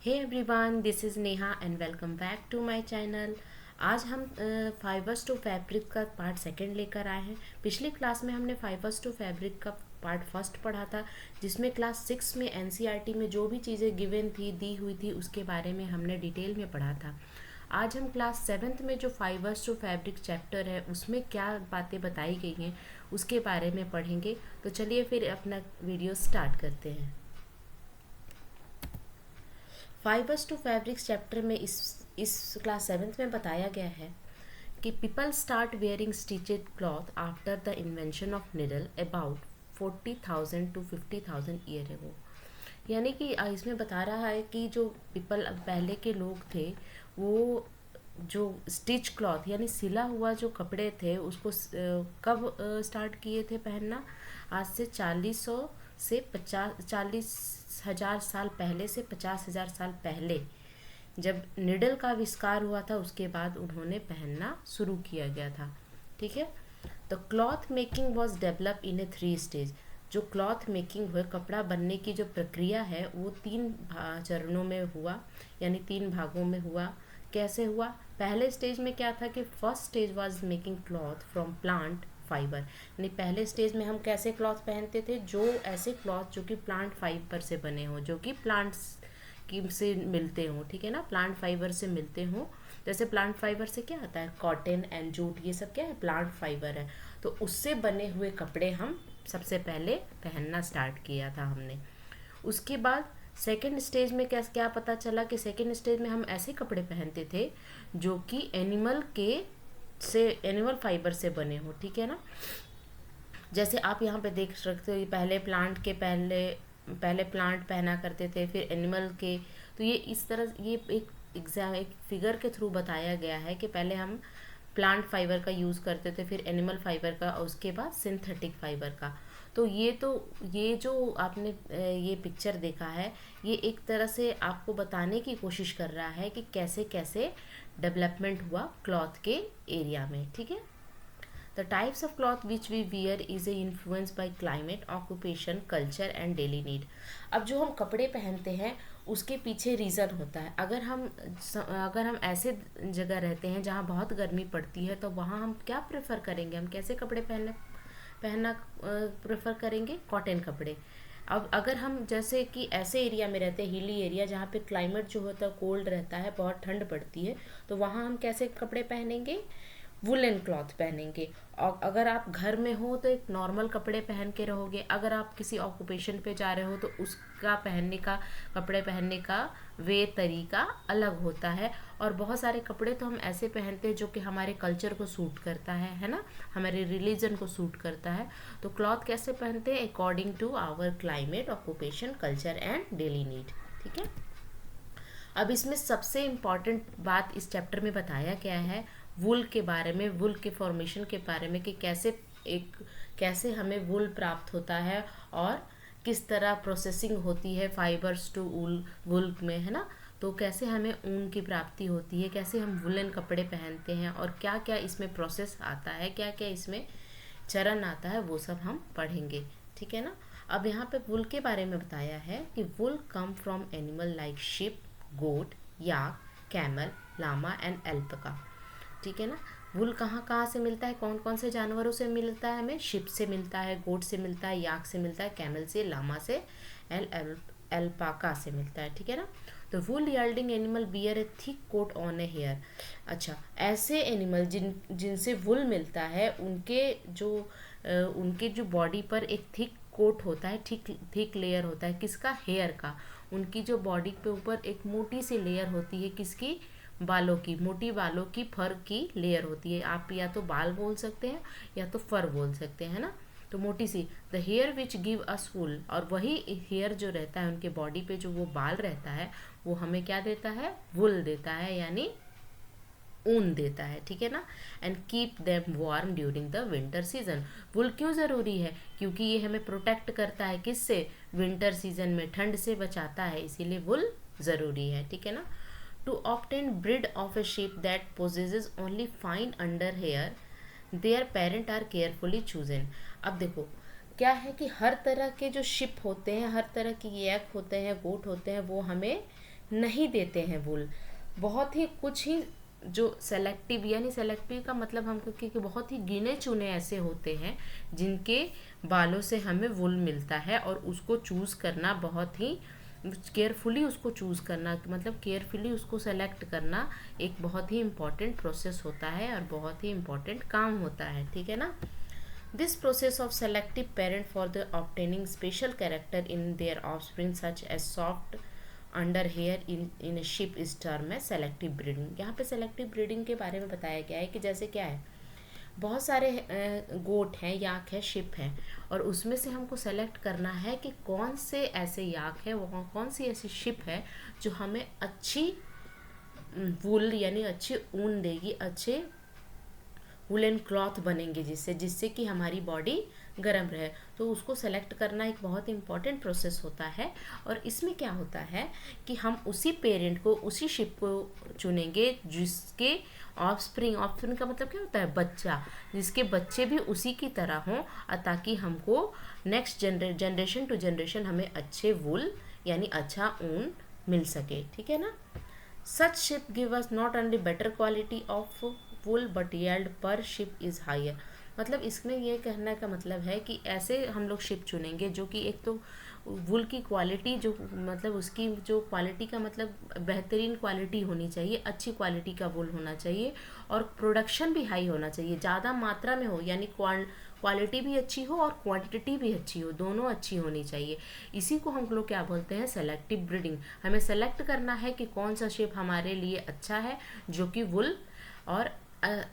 Hey everyone, this is Neha and welcome back to my channel. आज हम fibres to fabric का part second लेकर आए हैं। पिछली क्लास में हमने फाइबर्स टू फैब्रिक का पार्ट फर्स्ट पढ़ा था, जिसमें क्लास 6 में एनसीईआरटी में जो भी चीज़ें गिवन थी, दी हुई थी, उसके बारे में हमने डिटेल में पढ़ा था। आज हम क्लास 7th में जो फाइबर्स टू फैब्रिक चैप्टर है, उसमें क्या बातें बताई गई हैं उसके बारे में पढ़ेंगे। तो चलिए फिर अपना वीडियो स्टार्ट करते हैं। फाइबर्स टू फैब्रिक्स चैप्टर में इस क्लास 7th में बताया गया है कि people start wearing stitched cloth after the invention of needle about 40,000 to 50,000 year ago. यानी कि इसमें बता रहा है कि जो पीपल पहले के लोग थे, वो जो स्टिच क्लॉथ यानी सिला हुआ जो कपड़े थे उसको कब स्टार्ट किए थे पहनना। आज से 40,000 साल पहले से 50,000 साल पहले, जब निडल का आविष्कार हुआ था, उसके बाद उन्होंने पहनना शुरू किया गया था। ठीक है। तो cloth making was develop in A 3 stage. जो क्लॉथ मेकिंग हुए, कपड़ा बनने की जो प्रक्रिया है, वो 3 चरणों में हुआ, यानी 3 भागों में हुआ। कैसे हुआ? पहले स्टेज में क्या था कि first stage was making cloth from plant fibre. यानी पहले स्टेज में हम कैसे क्लॉथ पहनते थे? जो ऐसे क्लॉथ जो कि प्लांट फाइबर से बने हों, जो कि प्लांट्स की से मिलते हों। ठीक है ना, प्लांट फाइबर से मिलते हों। जैसे प्लांट फाइबर से क्या आता है? कॉटन एंड जूट, ये सब क्या है? प्लांट फाइबर है। तो उससे बने हुए कपड़े हम सबसे पहले पहनना स्टार्ट किया था हमने। उसके बाद सेकेंड स्टेज में क्या पता चला कि सेकेंड स्टेज में हम ऐसे कपड़े पहनते थे जो कि एनिमल फाइबर से बने हो। ठीक है ना। जैसे आप यहाँ पे देख सकते हो, पहले प्लांट के पहले प्लांट पहना करते थे, फिर एनिमल के। तो ये इस तरह ये एक फिगर के थ्रू बताया गया है कि पहले हम प्लांट फाइबर का यूज़ करते थे, फिर एनिमल फाइबर का, और उसके बाद सिंथेटिक फाइबर का। तो ये जो आपने ये पिक्चर देखा है, ये एक तरह से आपको बताने की कोशिश कर रहा है कि कैसे कैसे डेवलपमेंट हुआ क्लॉथ के एरिया में। ठीक है। The types of cloth which we wear is influenced by climate, occupation, culture and daily need. अब जो हम कपड़े पहनते हैं उसके पीछे रीज़न होता है। अगर हम ऐसे जगह रहते हैं जहाँ बहुत गर्मी पड़ती है, तो वहाँ हम क्या प्रेफर करेंगे? हम कैसे कपड़े पहनना प्रेफर करेंगे? कॉटन कपड़े। अब अगर हम जैसे कि ऐसे एरिया में रहते हैं, हिली एरिया, जहाँ पे क्लाइमेट जो होता है कोल्ड रहता है, बहुत ठंड पड़ती है, तो वहाँ हम कैसे कपड़े पहनेंगे? वुलन क्लॉथ पहनेंगे। और अगर आप घर में हो तो एक नॉर्मल कपड़े पहन के रहोगे। अगर आप किसी ऑक्यूपेशन पे जा रहे हो तो उसका कपड़े पहनने का तरीका अलग होता है। और बहुत सारे कपड़े तो हम ऐसे पहनते हैं जो कि हमारे कल्चर को सूट करता है ना, हमारे रिलीजन को सूट करता है। तो क्लॉथ कैसे पहनते हैं? According to our climate, occupation, culture and daily need. ठीक है। अब इसमें सबसे इम्पॉर्टेंट बात इस चैप्टर में बताया गया है वुल के बारे में, वुल के फॉर्मेशन के बारे में, कि कैसे हमें वुल प्राप्त होता है और किस तरह प्रोसेसिंग होती है फाइबर्स टू वुल में, है ना। तो कैसे हमें ऊन की प्राप्ति होती है, कैसे हम वुलन कपड़े पहनते हैं, और क्या क्या इसमें प्रोसेस आता है, क्या क्या इसमें चरण आता है, वो सब हम पढ़ेंगे। ठीक है ना। अब यहाँ पे वुल के बारे में बताया है कि wool come from animal like sheep, goat, yak, camel, llama and alpaca. ठीक है ना। वुल कहाँ कहाँ से मिलता है? कौन कौन से जानवरों से मिलता है हमें? शिप से मिलता है, गोट से मिलता है, याक से मिलता है, कैमल से, लामा से, एल्पाका से मिलता है। ठीक है ना। तो wool yielding animal bear a thick coat on a hair. अच्छा, ऐसे एनिमल जिनसे वुल मिलता है, उनके जो बॉडी पर एक थिक कोट होता है, थिक लेयर होता है। किसका? हेयर का। उनकी जो बॉडी पे ऊपर एक मोटी सी लेयर होती है, किसकी? बालों की। मोटी बालों की, फर की लेयर होती है। आप या तो बाल बोल सकते हैं या तो फर बोल सकते हैं ना। तो मोटी सी the hair which give us wool, और वही हेयर जो रहता है उनके बॉडी पे, जो वो बाल रहता है, वो हमें क्या देता है? वुल देता है, यानी ऊन देता है। ठीक है ना। And keep them warm during the winter season. Wool क्यों ज़रूरी है? क्योंकि ये हमें प्रोटेक्ट करता है, किससे? विंटर सीजन में ठंड से बचाता है, इसीलिए वुल ज़रूरी है। ठीक है ना। To obtain breed of a sheep that possesses only fine under hair, their parent are carefully chosen. अब देखो क्या है कि हर तरह के जो शिप होते हैं, हर तरह के यैक होते हैं, गोट होते हैं, वो हमें नहीं देते हैं वूल। बहुत ही कुछ ही जो सेलेक्टिव, यानी सेलेक्टिव का मतलब हमको कि बहुत ही गिने चुने ऐसे होते हैं जिनके बालों से हमें वूल मिलता है, और उसको चूज़ करना बहुत ही केयरफुली, उसको चूज़ करना मतलब केयरफुली उसको सेलेक्ट करना एक बहुत ही इम्पॉर्टेंट प्रोसेस होता है और बहुत ही इम्पॉर्टेंट काम होता है, ठीक है ना। This process of selective parent for the obtaining special character in their offspring such as soft under hair in sheep is term है सेलेक्टिव ब्रीडिंग। यहाँ पे सेलेक्टिव ब्रीडिंग के बारे में बताया गया है कि जैसे क्या है, बहुत सारे गोट हैं, याक है, शिप है, और उसमें से हमको सेलेक्ट करना है कि कौन से ऐसे याक है, वो कौन सी ऐसी शिप है जो हमें अच्छी वूल यानी अच्छी ऊन देगी, अच्छे वुलन क्लॉथ बनेंगे जिससे जिससे कि हमारी बॉडी गर्म रहे। तो उसको सेलेक्ट करना एक बहुत इंपॉर्टेंट प्रोसेस होता है। और इसमें क्या होता है कि हम उसी पेरेंट को, उसी शिप को चुनेंगे जिसके ऑफस्प्रिंग, ऑफस्प्रिंग का मतलब क्या होता है, बच्चा, जिसके बच्चे भी उसी की तरह हों, ताकि हमको नेक्स्ट जनरेशन टू जनरेशन हमें अच्छे वूल यानी अच्छा ऊन मिल सके, ठीक है ना। Such sheep give us not only better quality of wool but yield per sheep is higher. मतलब इसमें ये कहने का मतलब है कि ऐसे हम लोग शिप चुनेंगे जो कि एक तो वुल की क्वालिटी जो मतलब उसकी जो क्वालिटी का मतलब बेहतरीन क्वालिटी होनी चाहिए, अच्छी क्वालिटी का वुल होना चाहिए, और प्रोडक्शन भी हाई होना चाहिए, ज़्यादा मात्रा में हो, यानी क्वालिटी भी अच्छी हो और क्वांटिटी भी अच्छी हो, दोनों अच्छी होनी चाहिए। इसी को हम लोग क्या बोलते हैं, सेलेक्टिव ब्रीडिंग। हमें सेलेक्ट करना है कि कौन सा शिप हमारे लिए अच्छा है, जो कि वुल और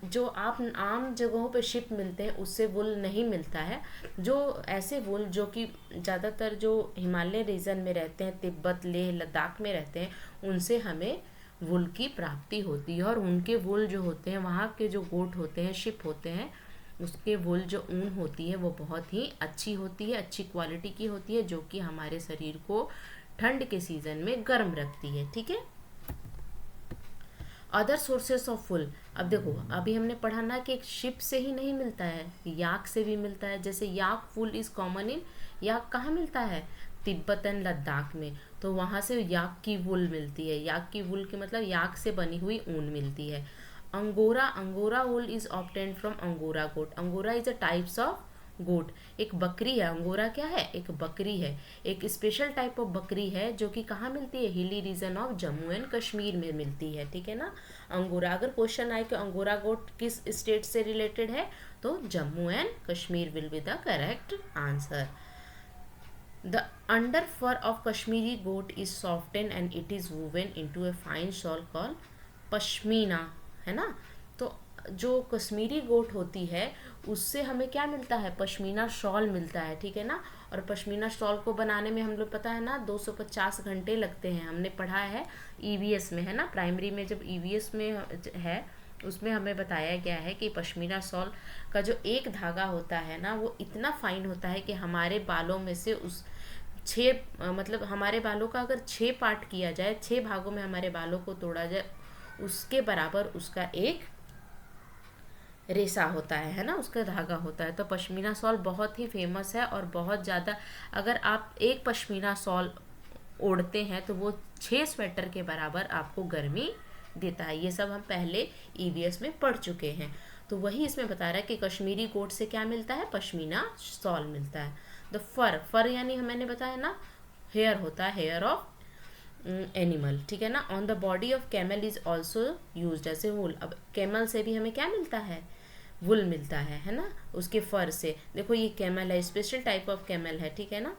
जो आप आम जगहों पे शिप मिलते हैं उससे वुल नहीं मिलता है। जो ऐसे वुल जो कि ज़्यादातर जो हिमालय रीजन में रहते हैं, तिब्बत, लेह, लद्दाख में रहते हैं, उनसे हमें वुल की प्राप्ति होती है। और उनके वुल जो होते हैं, वहाँ के जो गोट होते हैं, शिप होते हैं, उसके वुल जो ऊन होती है वो बहुत ही अच्छी होती है, अच्छी क्वालिटी की होती है, जो कि हमारे शरीर को ठंड के सीज़न में गर्म रखती है, ठीक है। अदर सोर्सेस ऑफ वुल, अब देखो अभी हमने पढ़ा ना कि एक शिप से ही नहीं मिलता है, याक से भी मिलता है। जैसे याक वुल इज कॉमन इन, याक कहाँ मिलता है, तिब्बत एंड लद्दाख में, तो वहाँ से याक की वुल मिलती है। याक की वुल की मतलब याक से बनी हुई ऊन मिलती है। Angora, angora wool is obtained from angora goat. Angora is a types of goat, एक बकरी है। अंगोरा क्या है, एक बकरी है, एक स्पेशल टाइप ऑफ बकरी है जो कि कहाँ मिलती है, hilly region of Jammu and Kashmir में मिलती है, ठीक है ना। अंगोरा, अगर क्वेश्चन आए कि अंगोरा गोट किस स्टेट से रिलेटेड है, तो Jammu and Kashmir will be the correct answer. The under fur of Kashmiri goat is soften and it is woven into a fine shawl call pashmina, है ना। तो जो कश्मीरी गोट होती है उससे हमें क्या मिलता है, पश्मीना शॉल मिलता है, ठीक है ना। और पश्मीना शॉल को बनाने में हम लोग पता है ना 250 घंटे लगते हैं, हमने पढ़ा है ईवीएस में, है ना। प्राइमरी में जब ईवीएस में है उसमें हमें बताया गया है कि पश्मीना शॉल का जो एक धागा होता है ना वो इतना फाइन होता है कि हमारे बालों में से उस मतलब हमारे बालों का अगर 6 पार्ट किया जाए, 6 भागों में हमारे बालों को तोड़ा जाए, उसके बराबर उसका एक रेशा होता है ना, उसका धागा होता है। तो पश्मीना शॉल बहुत ही फेमस है और बहुत ज़्यादा, अगर आप एक पश्मीना शॉल ओढ़ते हैं तो वो 6 स्वेटर के बराबर आपको गर्मी देता है। ये सब हम पहले ईवीएस में पढ़ चुके हैं। तो वही इसमें बता रहा है कि कश्मीरी गोट से क्या मिलता है, पश्मीना शॉल मिलता है। द फर, फर यानी मैंने बताया ना हेयर होता है, हेयर ऑफ एनिमल, ठीक है ना। On the body of camel is also use as a wool. अब कैमल से भी हमें क्या मिलता है, वुल मिलता है ना, उसके फर से। देखो ये कैमल है, स्पेशल टाइप ऑफ कैमल है, ठीक है ना।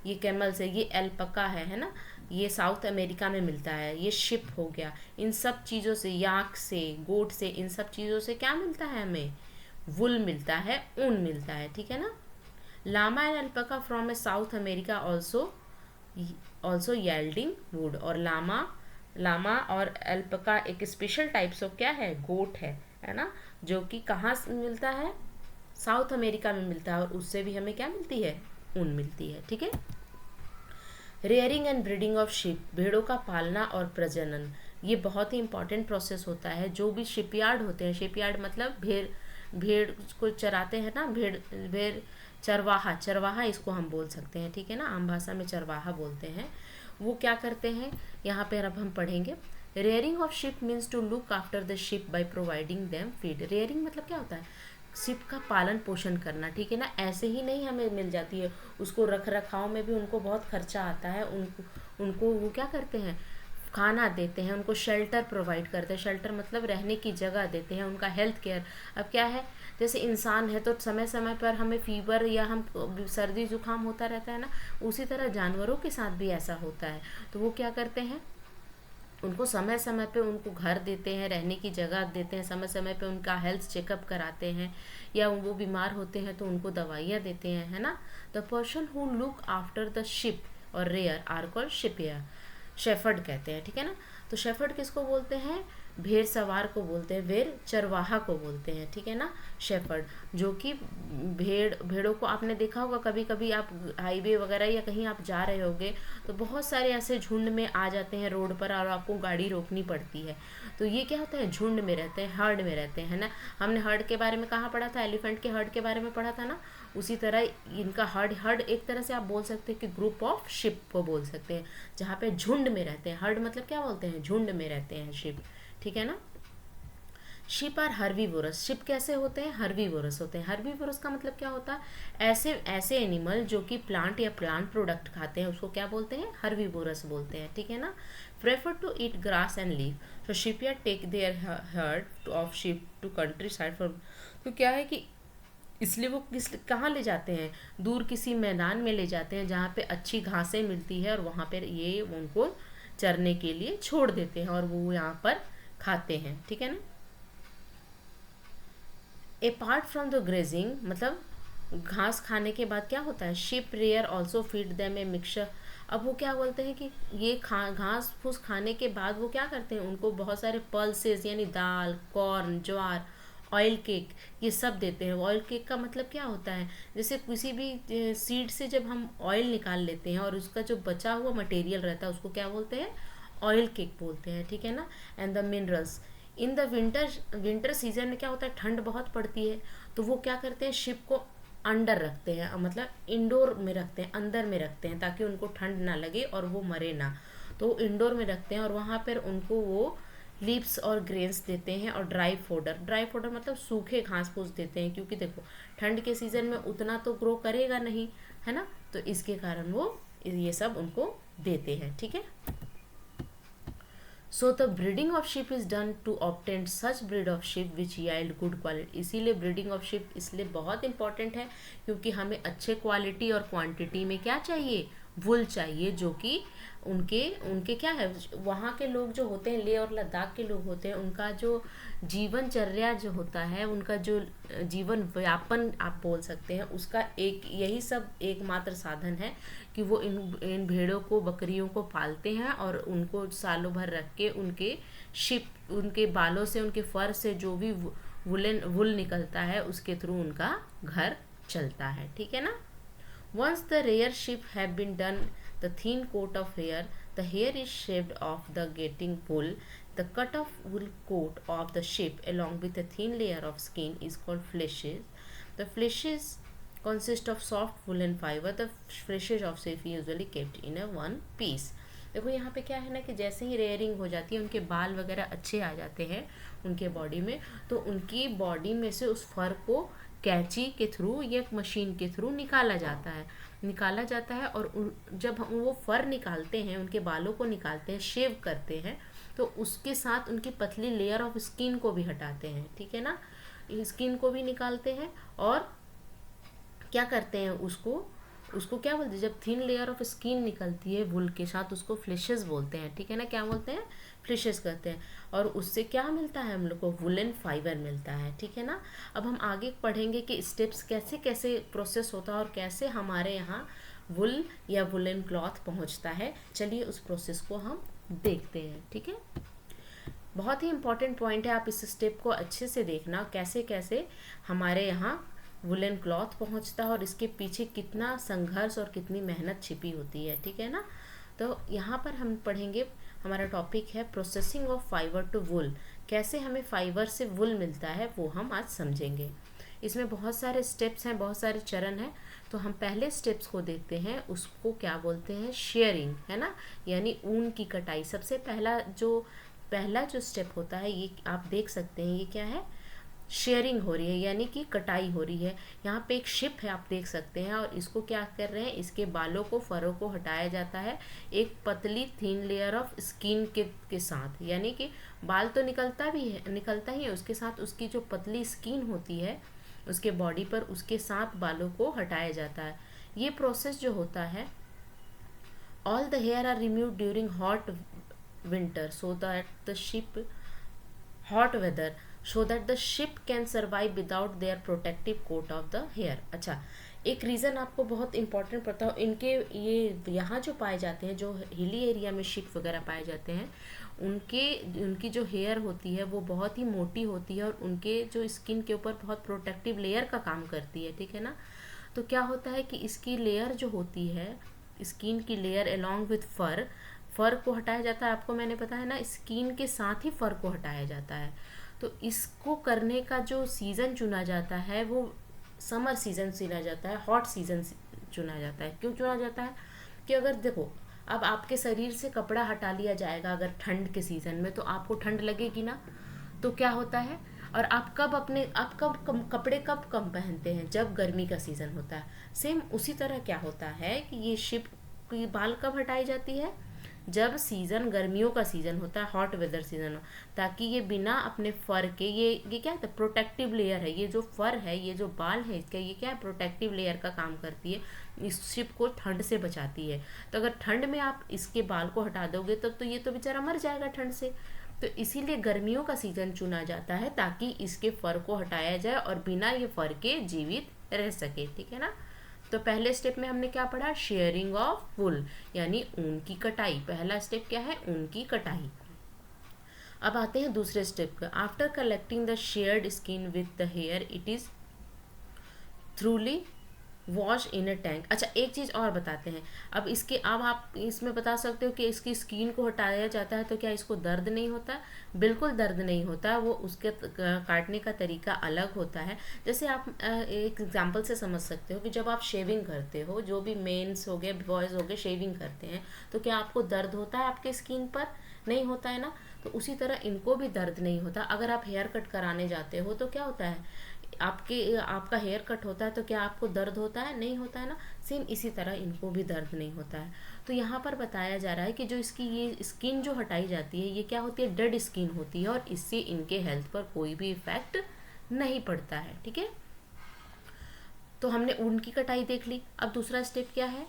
ये कैमल से, ये एल्पका है ना, ये साउथ अमेरिका में मिलता है। ये शिप हो गया, इन सब चीज़ों से, याक से, गोट से, इन सब चीज़ों से क्या मिलता है हमें, वुल मिलता है, ऊन मिलता है, ठीक है ना। Llama and alpaca from a South America also yielding wool. और लामा और अल्पका एक स्पेशल टाइप्स ऑफ क्या है, गोट है ना, जो कि कहाँ से मिलता है, साउथ अमेरिका में मिलता है, और उससे भी हमें क्या मिलती है, ऊन मिलती है, ठीक है। Rearing and breeding of ship, भेड़ों का पालना और प्रजनन, ये बहुत ही इंपॉर्टेंट प्रोसेस होता है। जो भी शिपयार्ड होते हैं, शिपयार्ड मतलब भेड़ को चराते हैं ना, भेड़ चरवाहा, चरवाहा इसको हम बोल सकते हैं, ठीक है ना, आम भाषा में चरवाहा बोलते हैं। वो क्या करते हैं यहाँ पर अब हम पढ़ेंगे। Rearing of sheep means to look after the sheep by providing them feed. Rearing मतलब क्या होता है, शिप का पालन पोषण करना, ठीक है ना। ऐसे ही नहीं हमें मिल जाती है, उसको रख रखाव में भी उनको बहुत खर्चा आता है। उनको वो क्या करते हैं, खाना देते हैं, उनको शेल्टर प्रोवाइड करते हैं। शेल्टर मतलब रहने की जगह देते हैं, उनका हेल्थ केयर। अब क्या है, जैसे इंसान है तो समय समय पर हमें फीवर या हम सर्दी जुकाम होता रहता है ना, उसी तरह जानवरों के साथ भी ऐसा होता है। तो वो क्या करते हैं, उनको समय समय पे उनको घर देते हैं, रहने की जगह देते हैं, समय समय पे उनका हेल्थ चेकअप कराते हैं, या वो बीमार होते हैं तो उनको दवाइयाँ देते हैं, है ना। The person who look after the sheep और there are called shepherd, shepherd कहते हैं, ठीक है ना। तो शेफर्ड किसको बोलते हैं, भेड़ सवार को बोलते हैं, भेड़ चरवाहा को बोलते हैं, ठीक है ना, शेफर्ड। जो कि भेड़ों को आपने देखा होगा, कभी कभी आप हाईवे वगैरह या कहीं आप जा रहे होगे तो बहुत सारे ऐसे झुंड में आ जाते हैं रोड पर और आपको गाड़ी रोकनी पड़ती है। तो ये क्या होता है, झुंड में रहते हैं, हर्ड में रहते हैं ना। हमने हर्ड के बारे में कहाँ पढ़ा था, एलिफेंट के हर्ड के बारे में पढ़ा था ना। उसी तरह इनका हर्ड एक तरह से आप बोल सकते हैं कि ग्रुप ऑफ शिप को बोल सकते हैं, जहाँ पे झुंड में रहते हैं। हर्ड मतलब क्या बोलते हैं, झुंड में रहते हैं शिप, ठीक है ना। शिप आर हर्बीवोरस, शिप कैसे होते हैं, हर्बीवोरस होते हैं। हर्बीवोरस का मतलब क्या होता है, ऐसे एनिमल जो कि प्लांट या प्लांट प्रोडक्ट खाते हैं उसको क्या बोलते हैं, हर्बीवोरस बोलते हैं, ठीक है ना। Prefer to eat grass and leaf, तो shepherd take their herd of sheep to countryside for, तो क्या है कि इसलिए वो कहाँ ले जाते हैं, दूर किसी मैदान में ले जाते हैं जहाँ पे अच्छी घासें मिलती है, और वहाँ पर ये उनको चरने के लिए छोड़ देते हैं और वो यहाँ पर खाते हैं, ठीक है ना। अपार्ट फ्रॉम द ग्रेजिंग मतलब घास खाने के बाद क्या होता है, sheep rear also feed them a mixture. अब वो क्या बोलते हैं कि ये घास फूस खाने के बाद वो क्या करते हैं, उनको बहुत सारे पल्सेस यानी दाल, कॉर्न, ज्वार, ऑयल केक, ये सब देते हैं। ऑयल केक का मतलब क्या होता है, जैसे किसी भी सीड से जब हम ऑयल निकाल लेते हैं और उसका जो बचा हुआ मटेरियल रहता है उसको क्या बोलते हैं, ऑयल केक बोलते हैं, ठीक है ना। And the minerals in the winter season में क्या होता है, ठंड बहुत पड़ती है, तो वो क्या करते हैं, शिप को अंडर रखते हैं, मतलब इंडोर में रखते हैं, अंदर में रखते हैं, ताकि उनको ठंड ना लगे और वो मरे ना। तो इंडोर में रखते हैं और वहाँ पर उनको वो लीव्स और ग्रेन्स देते हैं, और ड्राई फोडर मतलब सूखे घास फूस देते हैं, क्योंकि देखो ठंड के सीज़न में उतना तो ग्रो करेगा नहीं, है ना। तो इसके कारण वो ये सब उनको देते हैं, ठीक है। So the breeding of sheep is done to obtain such breed of sheep which yield good quality. इसीलिए ब्रीडिंग ऑफ शिप इसलिए बहुत इंपॉर्टेंट है, क्योंकि हमें अच्छे क्वालिटी और क्वांटिटी में क्या चाहिए, वुल चाहिए, जो कि उनके उनके क्या है, वहाँ के लोग जो होते हैं, लेह और लद्दाख के लोग होते हैं, उनका जो जीवनचर्या जो होता है, उनका जो जीवन व्यापन आप बोल सकते हैं, उसका एक यही सब एकमात्र साधन है कि वो इन भेड़ों को, बकरियों को पालते हैं और उनको सालों भर रख के उनके बालों से, उनके फर से जो भी वुल निकलता है उसके थ्रू उनका घर चलता है, ठीक है ना। Once the rear sheep have been done the thin coat of hair, the hair is shaved off the getting wool. The cut off wool coat of the sheep along with a thin layer of skin is called fleshes. The fleshes consist of soft woolen fiber. The fleshes of sheep usually kept in a one piece. देखो यहाँ पे क्या है ना कि जैसे ही rearing हो जाती है, उनके बाल वगैरह अच्छे आ जाते हैं उनके बॉडी में, तो उनकी बॉडी में से उस फर को कैंची के थ्रू या मशीन के थ्रू निकाला जाता है। और जब हम वो फर निकालते हैं, उनके बालों को निकालते हैं, शेव करते हैं, तो उसके साथ उनकी पतली लेयर ऑफ स्किन को भी हटाते हैं, ठीक है ना। स्किन को भी निकालते हैं और क्या करते हैं, उसको क्या बोलते हैं, जब थिन लेयर ऑफ स्किन निकलती है वुल के साथ, उसको फ्लेशेस बोलते हैं, ठीक है ना। क्या बोलते हैं, फ्लेशेस कहते हैं। और उससे क्या मिलता है, हम लोग को वुलन फाइबर मिलता है, ठीक है ना। अब हम आगे पढ़ेंगे कि स्टेप्स कैसे कैसे प्रोसेस होता है और कैसे हमारे यहाँ वुल या वुलन क्लॉथ पहुँचता है। चलिए उस प्रोसेस को हम देखते हैं, ठीक है। बहुत ही इंपॉर्टेंट पॉइंट है, आप इस स्टेप को अच्छे से देखना, कैसे कैसे हमारे यहाँ वुलन क्लॉथ पहुंचता है और इसके पीछे कितना संघर्ष और कितनी मेहनत छिपी होती है, ठीक है ना। तो यहाँ पर हम पढ़ेंगे, हमारा टॉपिक है प्रोसेसिंग ऑफ फाइबर टू वुल। कैसे हमें फाइबर से वुल मिलता है वो हम आज समझेंगे। इसमें बहुत सारे स्टेप्स हैं, बहुत सारे चरण हैं। तो हम पहले स्टेप्स को देखते हैं, उसको क्या बोलते हैं, शेयरिंग, है ना, यानी ऊन की कटाई। सबसे पहला जो स्टेप होता है, ये आप देख सकते हैं, ये क्या है, शेयरिंग हो रही है, यानी कि कटाई हो रही है। यहाँ पे एक शिप है, आप देख सकते हैं, और इसको क्या कर रहे हैं, इसके बालों को, फरों को हटाया जाता है एक पतली थिन लेयर ऑफ स्किन के साथ। यानी कि बाल तो निकलता ही है, उसके साथ उसकी जो पतली स्किन होती है उसके बॉडी पर, उसके साथ बालों को हटाया जाता है। ये प्रोसेस जो होता है, all the hair are removed during hot winter so that the sheep hot weather so that the sheep can survive without their protective coat of the hair. अच्छा, एक रीज़न आपको बहुत इंपॉर्टेंट पता हो, इनके ये यहाँ जो पाए जाते हैं, जो हिली एरिया में शिप वगैरह पाए जाते हैं, उनकी जो हेयर होती है वो बहुत ही मोटी होती है, और उनके जो स्किन के ऊपर बहुत प्रोटेक्टिव लेयर का काम करती है, ठीक है ना। तो क्या होता है कि इसकी लेयर जो होती है, स्किन की लेयर अलोंग विथ फर को हटाया जाता है। आपको मैंने बताया ना, स्किन के साथ ही फर को हटाया जाता है। तो इसको करने का जो सीज़न चुना जाता है वो समर सीज़न चुना जाता है, हॉट सीज़न चुना जाता है। क्यों चुना जाता है कि अगर देखो, अब आपके शरीर से कपड़ा हटा लिया जाएगा अगर ठंड के सीज़न में, तो आपको ठंड लगेगी ना। तो क्या होता है, और आप कब कपड़े कब कम पहनते हैं, जब गर्मी का सीज़न होता है। सेम उसी तरह क्या होता है कि ये शिप की बाल कब हटाई जाती है, जब सीज़न गर्मियों का सीज़न होता है, हॉट वेदर सीज़न हो, ताकि ये बिना अपने फर के, ये क्या है, प्रोटेक्टिव लेयर है, ये जो फर है, ये जो बाल है इसका, ये क्या है, प्रोटेक्टिव लेयर का काम करती है, इस शिप को ठंड से बचाती है। तो अगर ठंड में आप इसके बाल को हटा दोगे तब तो ये तो बेचारा मर जाएगा ठंड से। तो इसीलिए गर्मियों का सीज़न चुना जाता है, ताकि इसके फर को हटाया जाए और बिना ये फर के जीवित रह सके, ठीक है ना। तो पहले स्टेप में हमने क्या पढ़ा, शेयरिंग ऑफ वुल, यानी ऊन की कटाई। पहला स्टेप क्या है, ऊन की कटाई। अब आते हैं दूसरे स्टेप का। After collecting the sheared skin with the hair, it is thoroughly wash in a tank. अच्छा, एक चीज़ और बताते हैं। अब आप इसमें बता सकते हो कि इसकी स्किन को हटाया जाता है तो क्या इसको दर्द नहीं होता? बिल्कुल दर्द नहीं होता, वो उसके काटने का तरीका अलग होता है। जैसे आप एक एग्जांपल से समझ सकते हो कि जब आप शेविंग करते हो, जो भी मेंस हो गए, बॉयज़ हो गए, शेविंग करते हैं, तो क्या आपको दर्द होता है आपके स्किन पर? नहीं होता है ना। तो उसी तरह इनको भी दर्द नहीं होता। अगर आप हेयर कट कराने जाते हो तो क्या होता है, आपका हेयर कट होता है तो क्या आपको दर्द होता है? नहीं होता है ना। सेम इसी तरह इनको भी दर्द नहीं होता है। तो यहाँ पर बताया जा रहा है कि जो इसकी ये स्किन जो हटाई जाती है, ये क्या होती है, डेड स्किन होती है, और इससे इनके हेल्थ पर कोई भी इफेक्ट नहीं पड़ता है, ठीक है। तो हमने ऊन की कटाई देख ली। अब दूसरा स्टेप क्या है,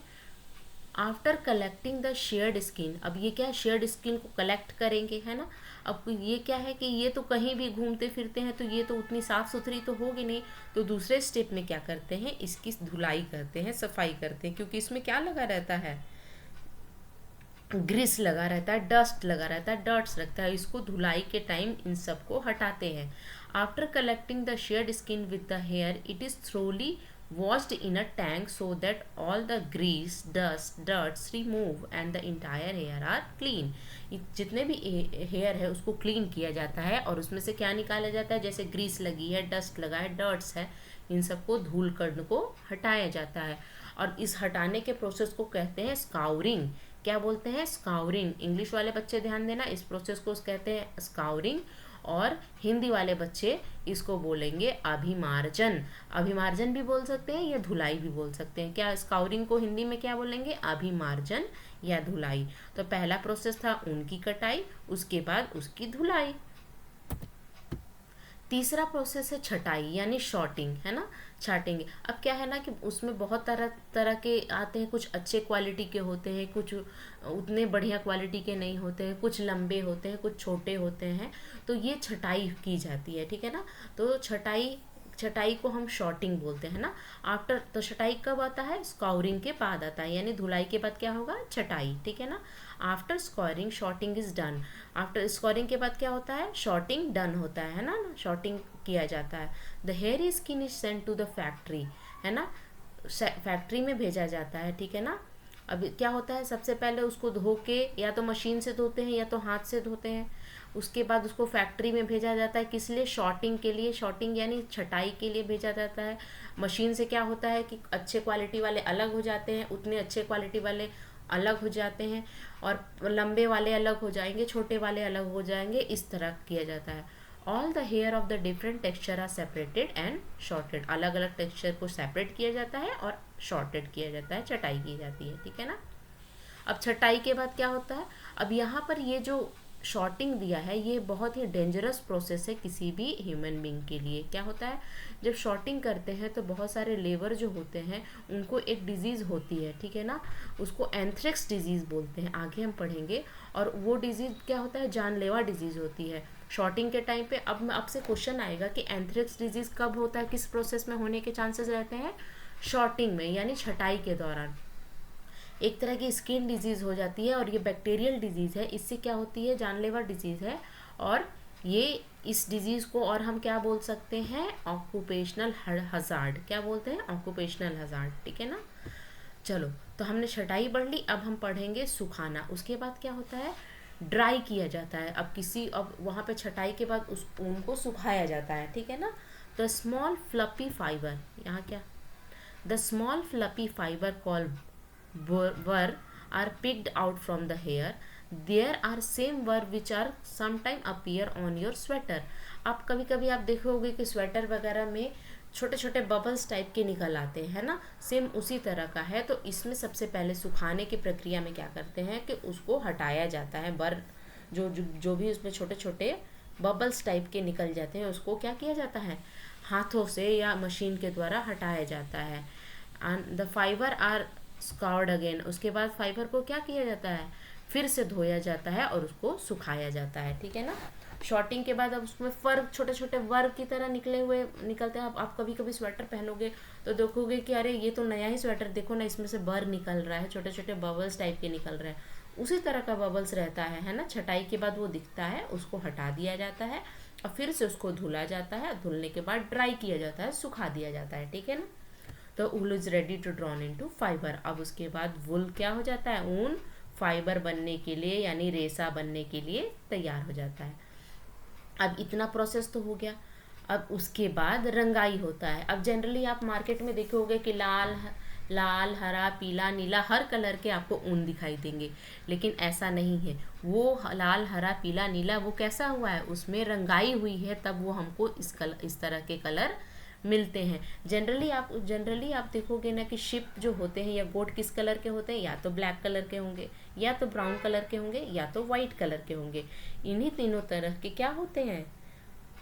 after collecting the sheared skin. अब ये क्या है, शेयर्ड स्किन को कलेक्ट करेंगे, है ना। अब ये क्या है कि ये तो कहीं भी घूमते फिरते हैं तो ये तो उतनी साफ़ सुथरी तो होगी नहीं। तो दूसरे स्टेप में क्या करते हैं, इसकी धुलाई करते हैं, सफाई करते हैं, क्योंकि इसमें क्या लगा रहता है, ग्रीस लगा रहता है, डस्ट लगा रहता है, डर्ट्स लगता है। इसको धुलाई के टाइम इन सब को हटाते हैं। After collecting the sheared skin with the hair, it is thoroughly washed in a tank so that all the grease, dust, dirts remove and the entire hair are clean। जितने भी hair है उसको clean किया जाता है, और उसमें से क्या निकाला जाता है, जैसे ग्रीस लगी है, डस्ट लगा है, डर्ट्स है, इन सबको धूल कण को हटाया जाता है। और इस हटाने के प्रोसेस को कहते हैं स्काउरिंग। क्या बोलते हैं, स्काउरिंग। इंग्लिश वाले बच्चे ध्यान देना, इस प्रोसेस को कहते हैं स्काउरिंग, और हिंदी वाले बच्चे इसको बोलेंगे अभिमार्जन। अभिमार्जन भी बोल सकते हैं या धुलाई भी बोल सकते हैं। क्या स्काउरिंग को हिंदी में क्या बोलेंगे, अभिमार्जन या धुलाई। तो पहला प्रोसेस था ऊन की कटाई, उसके बाद उसकी धुलाई। तीसरा प्रोसेस है छटाई, यानी शॉर्टिंग, है ना, छाटेंगे। अब क्या है ना कि उसमें बहुत तरह तरह के आते हैं, कुछ अच्छे क्वालिटी के होते हैं, कुछ उतने बढ़िया क्वालिटी के नहीं होते हैं, कुछ लंबे होते हैं, कुछ छोटे होते हैं। तो ये छटाई की जाती है, ठीक है ना। तो छटाई को हम शॉर्टिंग बोलते हैं ना। आफ्टर, तो छटाई कब आता है, स्काउरिंग के बाद आता है, यानी धुलाई के बाद क्या होगा, छटाई, ठीक है ना। After scouring sorting is done. After scouring के बाद क्या होता है, शॉर्टिंग डन होता है ना, शॉर्टिंग किया जाता है। The hair skin is sent to the factory, है ना, फैक्ट्री में भेजा जाता है, ठीक है ना। अब क्या होता है, सबसे पहले उसको धो के या तो मशीन से धोते हैं या तो हाथ से धोते हैं। उसके बाद उसको फैक्ट्री में भेजा जाता है, किस लिए, शॉर्टिंग के लिए, शॉर्टिंग यानी छटाई के लिए भेजा जाता है। मशीन से क्या होता है कि अच्छे क्वालिटी वाले अलग हो जाते हैं, उतने अच्छे क्वालिटी वाले अलग हो जाते हैं, और लंबे वाले अलग हो जाएंगे, छोटे वाले अलग हो जाएंगे, इस तरह किया जाता है। All the hair of the different texture are separated and sorted, अलग अलग टेक्सचर को सेपरेट किया जाता है और शॉर्टेड किया जाता है, छटाई की जाती है, ठीक है ना। अब छटाई के बाद क्या होता है, अब यहाँ पर ये जो शॉर्टिंग दिया है ये बहुत ही डेंजरस प्रोसेस है किसी भी ह्यूमन बींग के लिए। क्या होता है, जब शॉर्टिंग करते हैं तो बहुत सारे लेबर जो होते हैं उनको एक डिजीज़ होती है, ठीक है ना, उसको एंथ्रेक्स डिजीज़ बोलते हैं, आगे हम पढ़ेंगे। और वो डिजीज़ क्या होता है, जानलेवा डिजीज़ होती है शॉर्टिंग के टाइम पे। अब आपसे क्वेश्चन आएगा कि एंथ्रेक्स डिजीज़ कब होता है, किस प्रोसेस में होने के चांसेस रहते हैं, शॉर्टिंग में, यानी छटाई के दौरान। एक तरह की स्किन डिजीज़ हो जाती है और ये बैक्टीरियल डिजीज़ है, इससे क्या होती है, जानलेवा डिजीज़ है। और ये इस डिजीज़ को और हम क्या बोल सकते हैं, ऑक्यूपेशनल हजार्ड, क्या बोलते हैं, ऑक्यूपेशनल हजार्ड, ठीक है ना। चलो, तो हमने छटाई पढ़ ली, अब हम पढ़ेंगे सुखाना। उसके बाद क्या होता है, ड्राई किया जाता है। अब वहाँ पे छटाई के बाद उस ऊन को सुखाया जाता है, ठीक है ना। द स्मॉल फ्लपी फाइबर, यहाँ क्या, the small floppy fibre called burr are picked out from the hair. There are same burr which are sometime appear on your sweater. आप कभी कभी आप देखोगे कि स्वेटर वगैरह में छोटे छोटे बबल्स टाइप के निकल आते हैं ना, सेम उसी तरह का है। तो इसमें सबसे पहले सुखाने की प्रक्रिया में क्या करते हैं कि उसको हटाया जाता है, बर जो भी उसमें छोटे छोटे बबल्स टाइप के निकल जाते हैं उसको क्या किया जाता है, हाथों से या मशीन के द्वारा हटाया जाता है। And the fibre are scoured again, उसके बाद फाइबर को क्या किया जाता है, फिर से धोया जाता है और उसको सुखाया जाता है, ठीक है ना। शॉर्टिंग के बाद अब उसमें फर, छोटे छोटे वर्ग की तरह निकलते हैं। आप कभी कभी स्वेटर पहनोगे तो देखोगे कि अरे ये तो नया ही स्वेटर, देखो ना इसमें से बर निकल रहा है, छोटे छोटे बबल्स टाइप के निकल रहे हैं। उसी तरह का बबल्स रहता है ना। छटाई के बाद वो दिखता है, उसको हटा दिया जाता है और फिर से उसको धुला जाता है, धुलने के बाद ड्राई किया जाता है, सुखा दिया जाता है, ठीक है ना। तो wool is ready to drawn into fibre. अब उसके बाद वूल क्या हो जाता है, ऊन फाइबर बनने के लिए यानी रेशा बनने के लिए तैयार हो जाता है। अब इतना प्रोसेस तो हो गया। अब उसके बाद रंगाई होता है। अब जनरली आप मार्केट में देखोगे कि लाल हरा पीला नीला हर कलर के आपको ऊन दिखाई देंगे, लेकिन ऐसा नहीं है। वो लाल हरा पीला नीला वो कैसा हुआ है, उसमें रंगाई हुई है, तब वो हमको इस तरह के कलर मिलते हैं। जनरली आप देखोगे ना कि शिप जो होते हैं या बोट किस कलर के होते हैं, या तो ब्लैक कलर के होंगे, या तो ब्राउन कलर के होंगे, या तो वाइट कलर के होंगे। इन्हीं तीनों तरह के क्या होते हैं,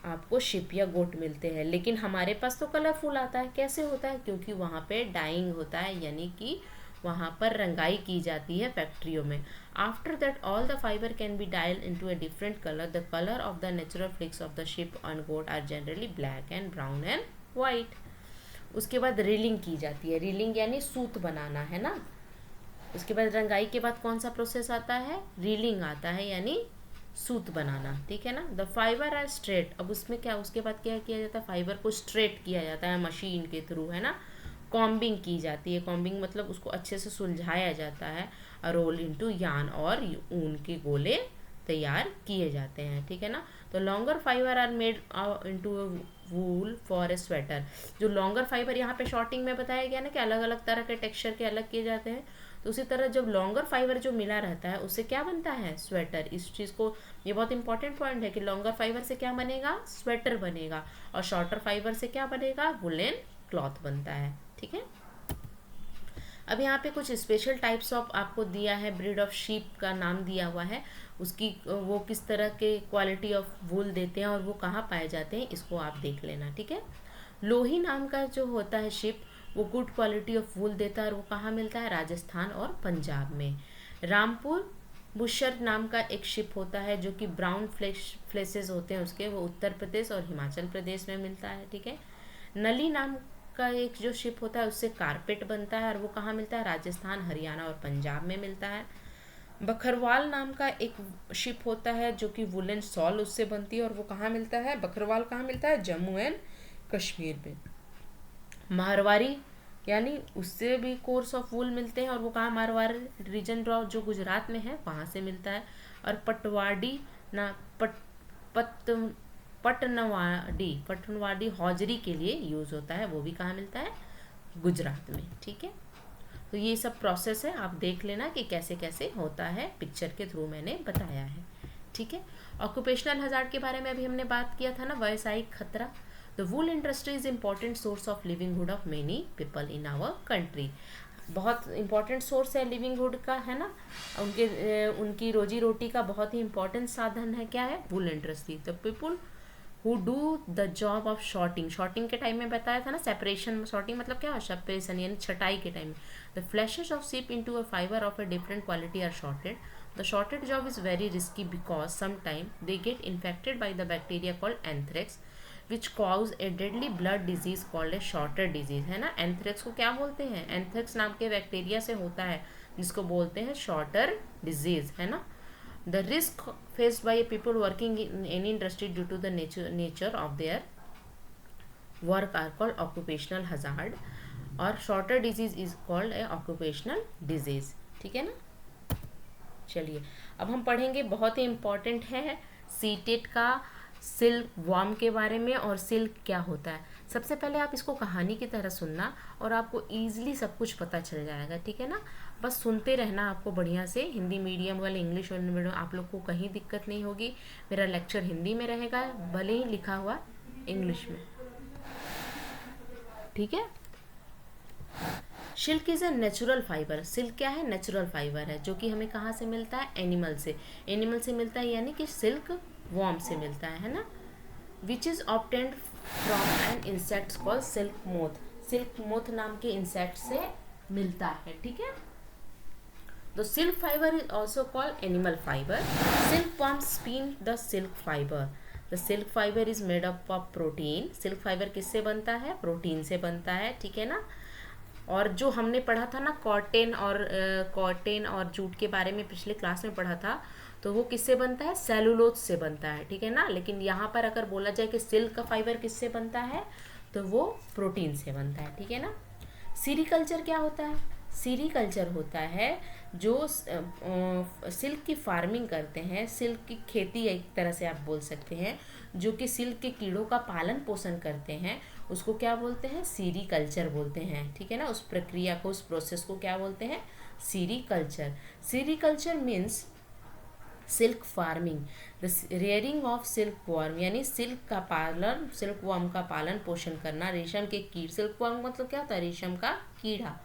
आपको शिप या गोट मिलते हैं। लेकिन हमारे पास तो कलरफुल आता है। कैसे होता है, क्योंकि वहाँ पे डाइंग होता है, यानी कि वहाँ पर रंगाई की जाती है फैक्ट्रियों में। After that all the fibre can be dyed into a different colour. The colour of the natural fleece of the sheep and goat are generally black and brown and white. उसके बाद रीलिंग की जाती है। Railing यानी सूत बनाना, है ना। उसके बाद रंगाई के बाद कौन सा प्रोसेस आता है, रीलिंग आता है, यानी सूत बनाना, ठीक है ना। The fibre are straight. अब उसमें क्या, उसके बाद क्या किया जाता है, फाइबर को स्ट्रेट किया जाता है मशीन के थ्रू, है ना। कॉम्बिंग की जाती है। कॉम्बिंग मतलब उसको अच्छे से सुलझाया जाता है। रोल इनटू यार्न, और ऊन के गोले तैयार किए जाते हैं, ठीक है ना। तो longer fibre are made into wool for a sweater. जो लॉन्गर फाइबर यहाँ पे शॉर्टिंग में बताया गया ना कि अलग अलग तरह के टेक्सचर के अलग किए जाते हैं, तो उसी तरह जब लॉन्गर फाइबर जो मिला रहता है उससे क्या बनता है, स्वेटर। इस चीज़ को, ये बहुत इंपॉर्टेंट पॉइंट है कि लॉन्गर फाइबर से क्या बनेगा, स्वेटर बनेगा, और शॉर्टर फाइबर से क्या बनेगा, वुलन क्लॉथ बनता है, ठीक है। अब यहाँ पे कुछ स्पेशल टाइप्स ऑफ आपको दिया है, ब्रीड ऑफ शीप का नाम दिया हुआ है, उसकी वो किस तरह के क्वालिटी ऑफ वूल देते हैं और वो कहाँ पाए जाते हैं, इसको आप देख लेना, ठीक है। लोही नाम का जो होता है शिप, वो गुड क्वालिटी ऑफ वूल देता है, और वो कहाँ मिलता है, राजस्थान और पंजाब में। रामपुर बुशर नाम का एक शिप होता है जो कि ब्राउन फ्लेसेस होते हैं उसके, वो उत्तर प्रदेश और हिमाचल प्रदेश में मिलता है, ठीक है। नली नाम का एक जो शिप होता है उससे कारपेट बनता है, और वो कहाँ मिलता है, राजस्थान हरियाणा और पंजाब में मिलता है। बखरवाल नाम का एक शिप होता है जो कि वुलन सॉल उससे बनती है, और वो कहाँ मिलता है, बखरवाल कहाँ मिलता है, जम्मू एंड कश्मीर में। मारवाड़ी यानी उससे भी कोर्स ऑफ वूल मिलते हैं, और वो कहाँ मारवाड़ रीजन जो गुजरात में है वहाँ से मिलता है। और पटवाड़ी ना पट पटनवाड़ी हौजरी के लिए यूज़ होता है, वो भी कहाँ मिलता है, गुजरात में। ठीक है, तो ये सब प्रोसेस है, आप देख लेना कि कैसे कैसे होता है, पिक्चर के थ्रू मैंने बताया है। ठीक है, ऑक्यूपेशनल हजार्ड के बारे में अभी हमने बात किया था ना, व्यावसायिक खतरा। The wool industry is important source of livinghood of many people in our country. बहुत इंपॉर्टेंट सोर्स है लिविंगहुड का, है ना, उनकी रोजी रोटी का बहुत ही इंपॉर्टेंट साधन है, क्या है, wool industry. The people who do the job of sorting, sorting के टाइम में बताया था ना, सेपरेशन, शॉर्टिंग मतलब क्या, सेपरेशन यानी छटाई के टाइम में। The fleeces of sheep into a fibre of a different quality are sorted. The shorted job is very risky because sometimes they get infected by the bacteria called anthrax, which cause a deadly blood disease called a shorted disease, है ना। Anthrax को क्या बोलते हैं, anthrax नाम के bacteria से होता है, जिसको बोलते हैं शॉर्टर डिजीज, है ना। The risk faced by people working in any industry due to the nature of their work are called occupational hazard, और shorter disease is called a occupational disease। ठीक है ना। चलिए अब हम पढ़ेंगे, बहुत ही इम्पॉर्टेंट है सीटेट का, सिल्क वर्म के बारे में, और सिल्क क्या होता है। सबसे पहले आप इसको कहानी की तरह सुनना, और आपको ईजिली सब कुछ पता चल जाएगा। ठीक है ना, बस सुनते रहना आपको बढ़िया से। हिंदी मीडियम वाले, इंग्लिश वाले मीडियम, आप लोग को कहीं दिक्कत नहीं होगी। मेरा लेक्चर हिंदी में रहेगा, भले ही लिखा हुआ इंग्लिश में। ठीक है, silk is a natural fibre. Silk क्या है, नेचुरल फाइबर है, जो कि हमें कहाँ से मिलता है, एनिमल से। एनिमल से मिलता है यानी कि सिल्क वॉर्म से मिलता है ना। Which is obtained from an insect called silk moth. Silk moth नाम के इंसेक्ट से मिलता है। ठीक है, the silk fibre is also called animal fibre. Silk worm spin the silk fibre. The silk fibre is made up of protein. Silk fibre किससे बनता है, प्रोटीन से बनता है। ठीक है ना। और जो हमने पढ़ा था ना, कॉटन और जूट के बारे में पिछले क्लास में पढ़ा था, तो वो किससे बनता है, सेलुलोज से बनता है। ठीक है ना। लेकिन यहाँ पर अगर बोला जाए कि सिल्क का फाइबर किससे बनता है, तो वो प्रोटीन से बनता है। ठीक है ना। सीरीकल्चर क्या होता है, सीरीकल्चर होता है जो सिल्क की फार्मिंग करते हैं, सिल्क की खेती एक तरह से आप बोल सकते हैं, जो कि सिल्क के कीड़ों का पालन पोषण करते हैं, उसको क्या बोलते हैं, सीरीकल्चर बोलते हैं। ठीक है ना, उस प्रक्रिया को, उस प्रोसेस को क्या बोलते हैं, sericulture. Sericulture means silk farming, the rearing of silk worm, यानी सिल्क का पालन, सिल्क वर्म का पालन पोषण करना, रेशम के कीट। सिल्क वर्म मतलब क्या होता है, रेशम का कीड़ा।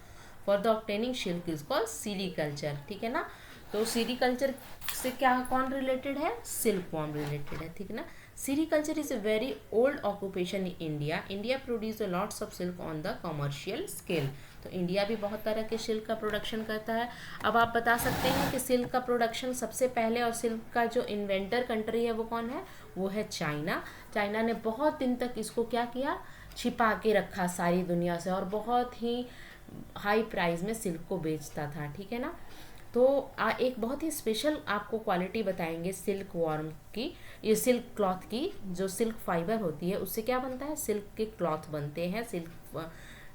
For the obtaining silk is called sericulture. ठीक है ना। तो सीरीकल्चर से क्या, कौन रिलेटेड है, सिल्क वर्म रिलेटेड है। ठीक है ना। Sericulture is a very old occupation in India. India produce lots of silk on the commercial scale. तो इंडिया भी बहुत तरह के सिल्क का प्रोडक्शन करता है। अब आप बता सकते हैं कि सिल्क का प्रोडक्शन सबसे पहले, और सिल्क का जो इन्वेंटर कंट्री है वो कौन है, वो है चाइना। चाइना ने बहुत दिन तक इसको क्या किया, छिपा के रखा सारी दुनिया से, और बहुत ही हाई प्राइस में सिल्क को बेचता था। ठीक है ना। तो एक बहुत ही स्पेशल आपको क्वालिटी बताएंगे सिल्क वॉर्म की, ये सिल्क क्लॉथ की। जो सिल्क फाइबर होती है उससे क्या बनता है, सिल्क के क्लॉथ बनते हैं,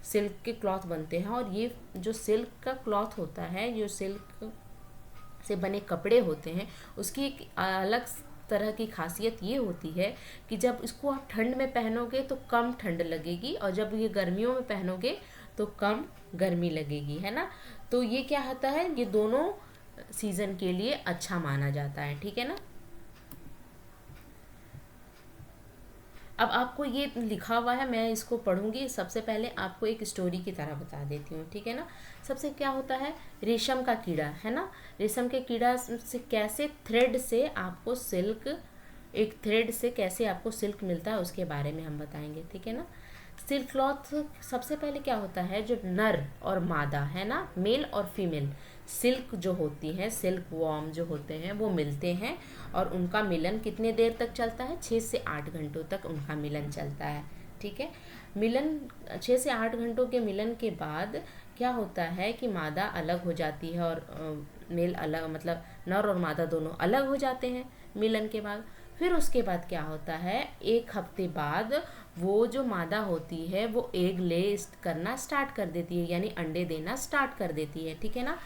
सिल्क के क्लॉथ बनते हैं। और ये जो सिल्क का क्लॉथ होता है, जो सिल्क से बने कपड़े होते हैं, उसकी एक अलग तरह की खासियत ये होती है कि जब इसको आप ठंड में पहनोगे तो कम ठंड लगेगी, और जब ये गर्मियों में पहनोगे तो कम गर्मी लगेगी, है ना। तो ये क्या होता है, ये दोनों सीजन के लिए अच्छा माना जाता है। ठीक है ना। अब आपको ये लिखा हुआ है, मैं इसको पढ़ूंगी। सबसे पहले आपको एक स्टोरी की तरह बता देती हूँ। ठीक है ना। सबसे क्या होता है, रेशम का कीड़ा, है ना। रेशम के कीड़ा से कैसे थ्रेड से आपको सिल्क, एक थ्रेड से कैसे आपको सिल्क मिलता है, उसके बारे में हम बताएंगे। ठीक है ना। सिल्क क्लॉथ सबसे पहले क्या होता है, जो नर और मादा है ना, मेल और फीमेल सिल्क जो होती है, सिल्क वॉर्म जो होते हैं, वो मिलते हैं, और उनका मिलन कितने देर तक चलता है, 6 से 8 घंटों तक उनका मिलन चलता है। ठीक है। मिलन 6 से 8 घंटों के मिलन के बाद क्या होता है कि मादा अलग हो जाती है, और मेल अलग, मतलब नर और मादा दोनों अलग हो जाते हैं मिलन के बाद। फिर उसके बाद क्या होता है, 1 हफ्ते बाद वो जो मादा होती है वो एग ले करना स्टार्ट कर देती है, यानी अंडे देना स्टार्ट कर देती है, ठीक है ना।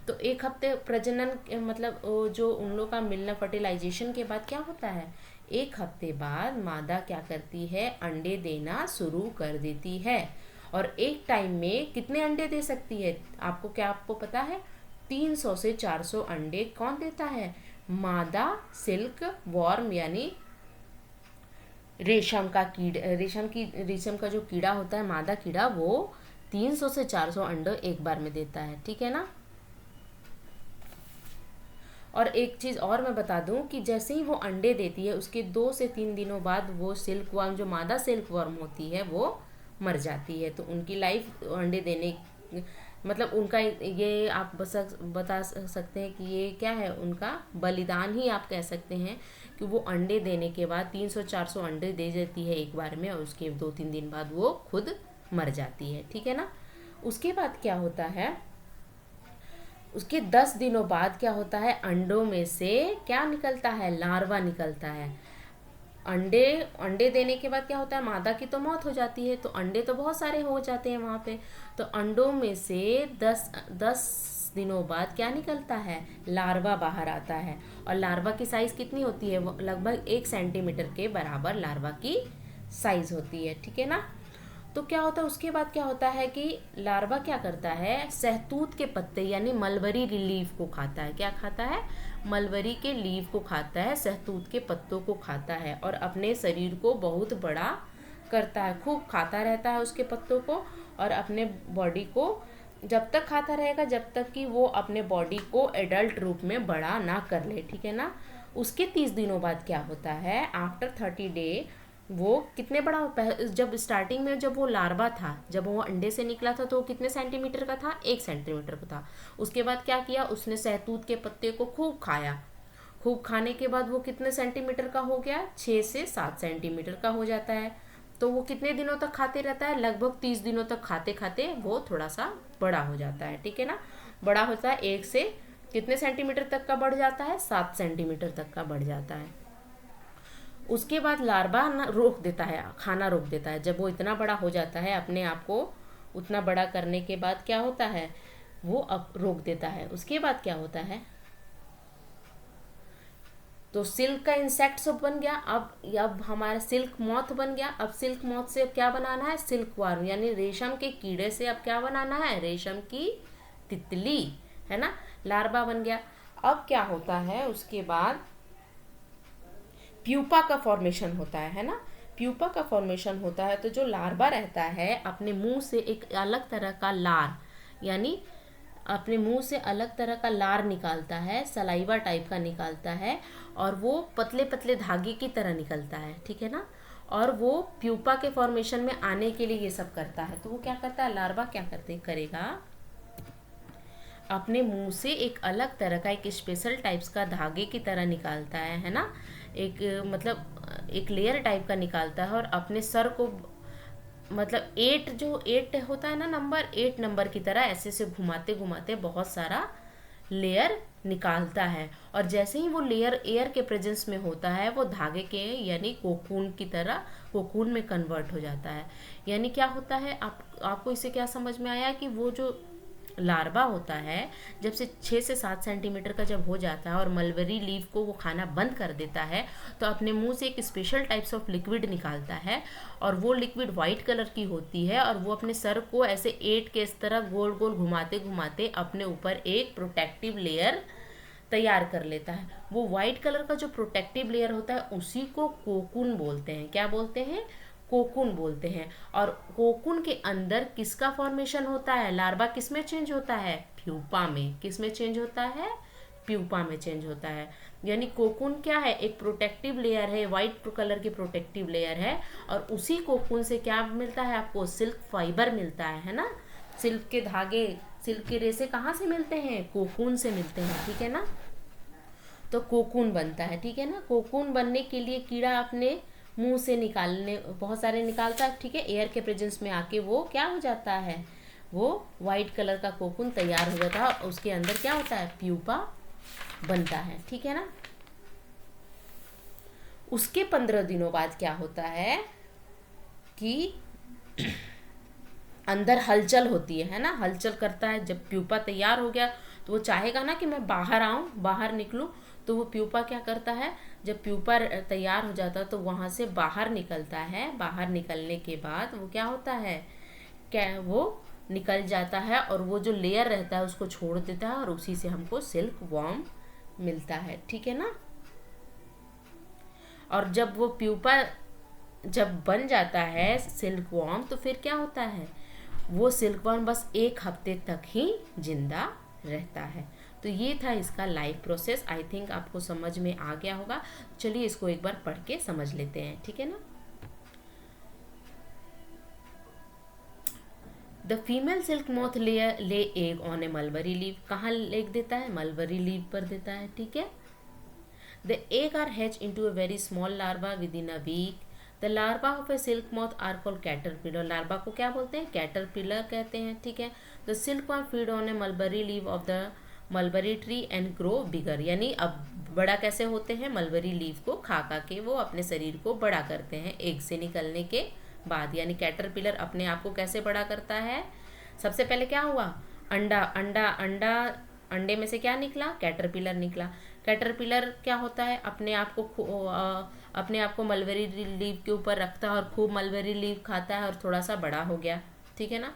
तो 1 हफ्ते प्रजनन मतलब जो उन लोग का मिलना फर्टिलाइजेशन के बाद क्या होता है, 1 हफ्ते बाद मादा क्या करती है, अंडे देना शुरू कर देती है। और एक टाइम में कितने अंडे दे सकती है, आपको पता है, 300 से 400 अंडे कौन देता है, मादा सिल्क वॉर्म यानी रेशम का जो कीड़ा होता है, मादा कीड़ा, वो 300 से 400 अंडे एक बार में देता है, ठीक है ना। और एक चीज़ और मैं बता दूं कि जैसे ही वो अंडे देती है उसके 2 से 3 दिनों बाद वो सिल्क वर्म, जो मादा सिल्क वर्म होती है, वो मर जाती है। तो उनकी लाइफ अंडे देने मतलब उनका ये आप बता सकते हैं कि ये क्या है, उनका बलिदान ही आप कह सकते हैं कि वो अंडे देने के बाद 300-400 अंडे दे देती है एक बार में, और उसके 2-3 दिन बाद वो खुद मर जाती है, ठीक है ना। उसके बाद क्या होता है, उसके 10 दिनों बाद क्या होता है, अंडों में से क्या निकलता है, लार्वा निकलता है। अंडे देने के बाद क्या होता है, मादा की तो मौत हो जाती है, तो अंडे तो बहुत सारे हो जाते हैं वहाँ पे। तो अंडों में से 10 दिनों बाद क्या निकलता है, लार्वा बाहर आता है। और लार्वा की साइज़ कितनी होती है, वो लगभग 1 सेंटीमीटर के बराबर लार्वा की साइज़ होती है, ठीक है ना। तो क्या होता है, उसके बाद क्या होता है कि लार्वा क्या करता है, सहतूत के पत्ते यानी मलबरी लीफ को खाता है। क्या खाता है, मलबरी के लीफ को खाता है, सहतूत के पत्तों को खाता है, और अपने शरीर को बहुत बड़ा करता है, खूब खाता रहता है उसके पत्तों को, और अपने बॉडी को जब तक खाता रहेगा जब तक कि वो अपने बॉडी को एडल्ट रूप में बड़ा ना कर ले, ठीक है ना। उसके 30 दिनों बाद क्या होता है, आफ्टर 30 डे वो कितने बड़ा, जब स्टार्टिंग में जब वो लार्वा था, जब वो अंडे से निकला था, तो वो कितने सेंटीमीटर का था, 1 सेंटीमीटर का था। उसके बाद क्या किया, उसने सहतूत के पत्ते को खूब खाया, खूब खाने के बाद वो कितने सेंटीमीटर का हो गया, 6 से 7 सेंटीमीटर का हो जाता है। तो वो कितने दिनों तक खाते रहता है, लगभग 30 दिनों तक खाते खाते वो थोड़ा सा बड़ा हो जाता है, ठीक है ना। बड़ा होता है 1 से कितने सेंटीमीटर तक का बढ़ जाता है, 7 सेंटीमीटर तक का बढ़ जाता है। उसके बाद लार्वा ना रोक देता है, खाना रोक देता है। जब वो इतना बड़ा हो जाता है, अपने आप को उतना बड़ा करने के बाद क्या होता है, वो अब रोक देता है। उसके बाद क्या होता है, तो सिल्क का इंसेक्ट सब बन गया। अब हमारा सिल्क मॉथ बन गया। अब सिल्क मॉथ से अब क्या बनाना है, सिल्क वार्म यानी रेशम के कीड़े से अब क्या बनाना है, रेशम की तितली, है ना, लार्वा बन गया। अब क्या होता है, उसके बाद प्यूपा का फॉर्मेशन होता है ना। प्यूपा का फॉर्मेशन होता है तो जो लार्वा रहता है अपने मुंह से एक अलग तरह का लार, यानी अपने मुंह से अलग तरह का लार निकालता है, सलाइवा टाइप का निकालता है, और वो पतले पतले धागे की तरह निकलता है, ठीक है ना। और वो प्यूपा के फॉर्मेशन में आने के लिए ये सब करता है। तो वो क्या करता है, लार्वा क्या करेगा, अपने मुंह से एक अलग तरह का एक स्पेशल टाइप्स का धागे की तरह निकालता है ना, एक मतलब एक लेयर टाइप का निकालता है, और अपने सर को मतलब 8 होता है ना, नंबर 8 नंबर की तरह ऐसे से घुमाते घुमाते बहुत सारा लेयर निकालता है। और जैसे ही वो लेयर एयर के प्रेजेंस में होता है, वो धागे के यानी कोकून की तरह कोकून में कन्वर्ट हो जाता है। यानी क्या होता है, आपको इससे क्या समझ में आया कि वो जो लार्वा होता है जब से 6 से 7 सेंटीमीटर का जब हो जाता है और मलबरी लीफ को वो खाना बंद कर देता है, तो अपने मुंह से एक स्पेशल टाइप्स ऑफ लिक्विड निकालता है, और वो लिक्विड वाइट कलर की होती है, और वो अपने सर को ऐसे 8 के इस तरह गोल गोल घुमाते घुमाते अपने ऊपर एक प्रोटेक्टिव लेयर तैयार कर लेता है। वो वाइट कलर का जो प्रोटेक्टिव लेयर होता है उसी को कोकून बोलते हैं। क्या बोलते हैं, कोकून बोलते हैं। और कोकून के अंदर किसका फॉर्मेशन होता है, लार्वा किस में चेंज होता है, प्यूपा में। किस में चेंज होता है, प्यूपा में चेंज होता है। यानी कोकून क्या है, एक प्रोटेक्टिव लेयर है, वाइट कलर की प्रोटेक्टिव लेयर है, और उसी कोकून से क्या मिलता है आपको, सिल्क फाइबर मिलता है ना। सिल्क के धागे, सिल्क के रेसे कहाँ से मिलते हैं, कोकून से मिलते हैं, ठीक है ना। तो कोकून बनता है, ठीक है ना। कोकून बनने के लिए कीड़ा अपने मुंह से बहुत सारे निकालता है, ठीक है। एयर के प्रेजेंस में आके वो क्या हो जाता है, वो वाइट कलर का कोकून तैयार हो जाता है, और उसके अंदर क्या होता है, प्यूपा बनता है, ठीक है ना। उसके 15 दिनों बाद क्या होता है कि अंदर हलचल होती है ना, हलचल करता है। जब प्यूपा तैयार हो गया तो वो चाहेगा ना कि मैं बाहर आऊँ, बाहर निकलूँ, तो वो प्यूपा क्या करता है, जब प्यूपा तैयार हो जाता है तो वहाँ से बाहर निकलता है। बाहर निकलने के बाद वो क्या होता है, क्या वो निकल जाता है और वो जो लेयर रहता है उसको छोड़ देता है और उसी से हमको सिल्क वॉर्म मिलता है, ठीक है ना। और जब वो प्यूपा जब बन जाता है सिल्क वॉर्म, तो फिर क्या होता है, वो सिल्क वॉर्म बस 1 हफ्ते तक ही जिंदा रहता है। तो ये था इसका लाइफ प्रोसेस। आई थिंक आपको समझ में आ गया होगा। चलिए इसको एक बार पढ़ के समझ लेते हैं, ठीक है ना। The female silk moth lay egg on a mulberry leave. कहाँ एग देता है, मलबरी लीव पर देता है, ठीक है। The egg are hatch into a very small larva within a week. The larva of a silk moth are called caterpillar. Larva को क्या बोलते हैं, कैटरपिलर कहते हैं, ठीक है। The silk worm feed on a mulberry leave of the mulberry tree and grow बिगर। यानी अब बड़ा कैसे होते हैं, मलबरी लीव को खा खा के वो अपने शरीर को बड़ा करते हैं एग से निकलने के बाद। यानी कैटरपिलर अपने आप को कैसे बड़ा करता है, सबसे पहले क्या हुआ, अंडा अंडा अंडा, अंडे में से क्या निकला, कैटरपिलर निकला। कैटरपिलर क्या होता है, अपने आप को मलबेरी लीव के ऊपर रखता है और खूब मलबेरी लीव खाता है और थोड़ा सा बड़ा हो गया, ठीक है ना।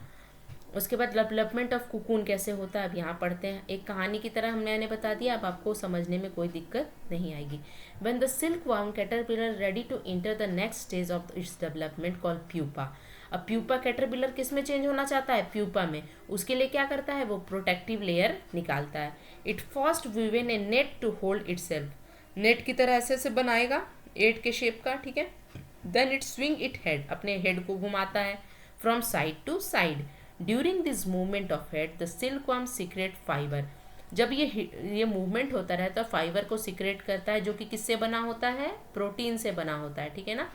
उसके बाद डेवलपमेंट ऑफ कुकून कैसे होता है अब यहाँ पढ़ते हैं। एक कहानी की तरह मैंने बता दिया, अब आपको समझने में कोई दिक्कत नहीं आएगी। When the silk worm caterpillar ready to enter the next stage of its development called pupa. अब प्यूपा कैटरपिलर किस में चेंज होना चाहता है, प्यूपा में। उसके लिए क्या करता है, वो प्रोटेक्टिव लेयर निकालता है। It first woven a net to hold itself. Net की तरह ऐसे बनाएगा, 8 के शेप का, ठीक है। Then it swing it head, अपने हेड को घुमाता है from side to side. During this movement of head the silk worm secrete fibre. जब ये मूवमेंट होता रहता है फाइबर को सीक्रेट करता है, जो कि किससे बना होता है, प्रोटीन से बना होता है, ठीक है ना।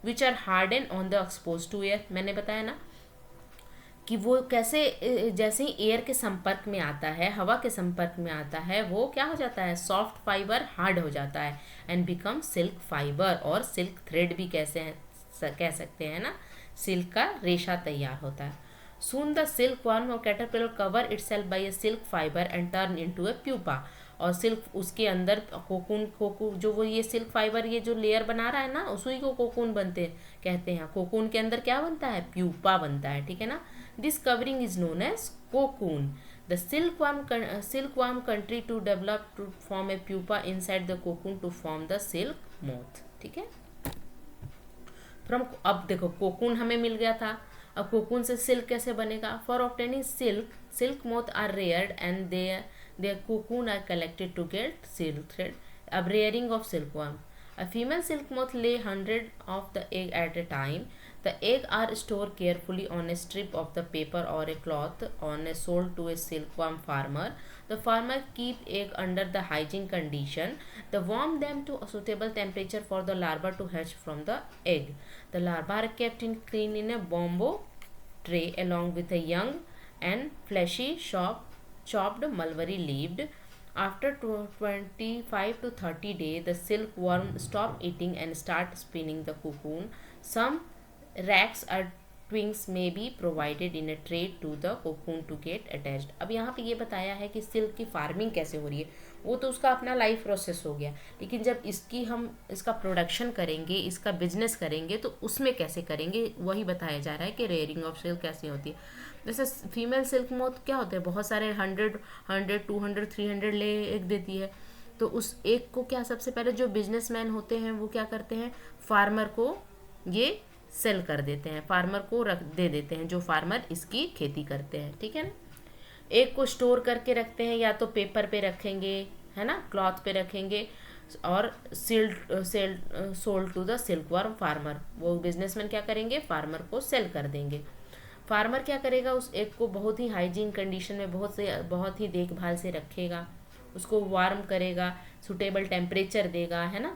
Which are harden on the expose to air. मैंने बताया ना कि वो कैसे, जैसे ही एयर के संपर्क में आता है, हवा के संपर्क में आता है, वो क्या हो जाता है, सॉफ्ट फाइबर हार्ड हो जाता है एंड बिकम सिल्क फाइबर। और सिल्क थ्रेड भी कैसे हैं, कह सकते हैं ना, सिल्क का रेशा तैयार होता है। Soon the silkworm or caterpillar cover itself by a silk fiber and turn into a pupa। और सिल्क उसके अंदर कोकून जो वो ये सिल्क फाइबर ये जो लेयर बना रहा है ना, उसी को कोकून कहते हैं। कोकून के अंदर क्या बनता है, प्यूपा बनता है, ठीक है ना। This covering is known as cocoon. The silkworm country to develop to form a pupa inside the cocoon to form the silk moth, ठीक है। फ्रॉम, अब देखो कोकून हमें मिल गया था, अब कोकून से सिल्क कैसे बनेगा। For obtaining silk moth are reared and their cocoon are collected to get silk thread. अब rearing of silkworm, a female silk moth lay 100 of the egg at a time. The egg are stored carefully on a strip of the paper or a cloth on a sold to a silkworm farmer. The farmer keep egg under the hygiene condition. They warm them to a suitable temperature for the larva to hatch from the egg. The larvae are kept clean in a bamboo tray along with a young and fleshy chopped mulberry leaved. After 25 to 30 days, the silkworm stop eating and start spinning the cocoon. Some racks or twigs may be provided in a tray to the cocoon to get attached. अब यहाँ पे ये बताया है कि silk की farming कैसे हो रही है, वो तो उसका अपना लाइफ प्रोसेस हो गया, लेकिन जब इसका प्रोडक्शन करेंगे, इसका बिजनेस करेंगे, तो उसमें कैसे करेंगे वही बताया जा रहा है कि रेयरिंग ऑफ सिल्क कैसे होती है। जैसे फीमेल सिल्क मोथ क्या होते हैं, बहुत सारे 100, 200, 300 ले एक देती है, तो उस एक को क्या सबसे पहले जो बिजनेसमैन होते हैं वो क्या करते हैं, फार्मर को ये सेल कर देते हैं, फार्मर को दे देते हैं, जो फार्मर इसकी खेती करते हैं, ठीक है ना। एक को स्टोर करके रखते हैं, या तो पेपर पे रखेंगे, है ना, क्लॉथ पे रखेंगे, और sold to the silkworm farmer. वो बिजनेसमैन क्या करेंगे, फार्मर को सेल कर देंगे। फार्मर क्या करेगा, उस एग को बहुत ही हाइजीन कंडीशन में बहुत ही देखभाल से रखेगा, उसको वार्म करेगा, सुटेबल टेम्परेचर देगा, है ना,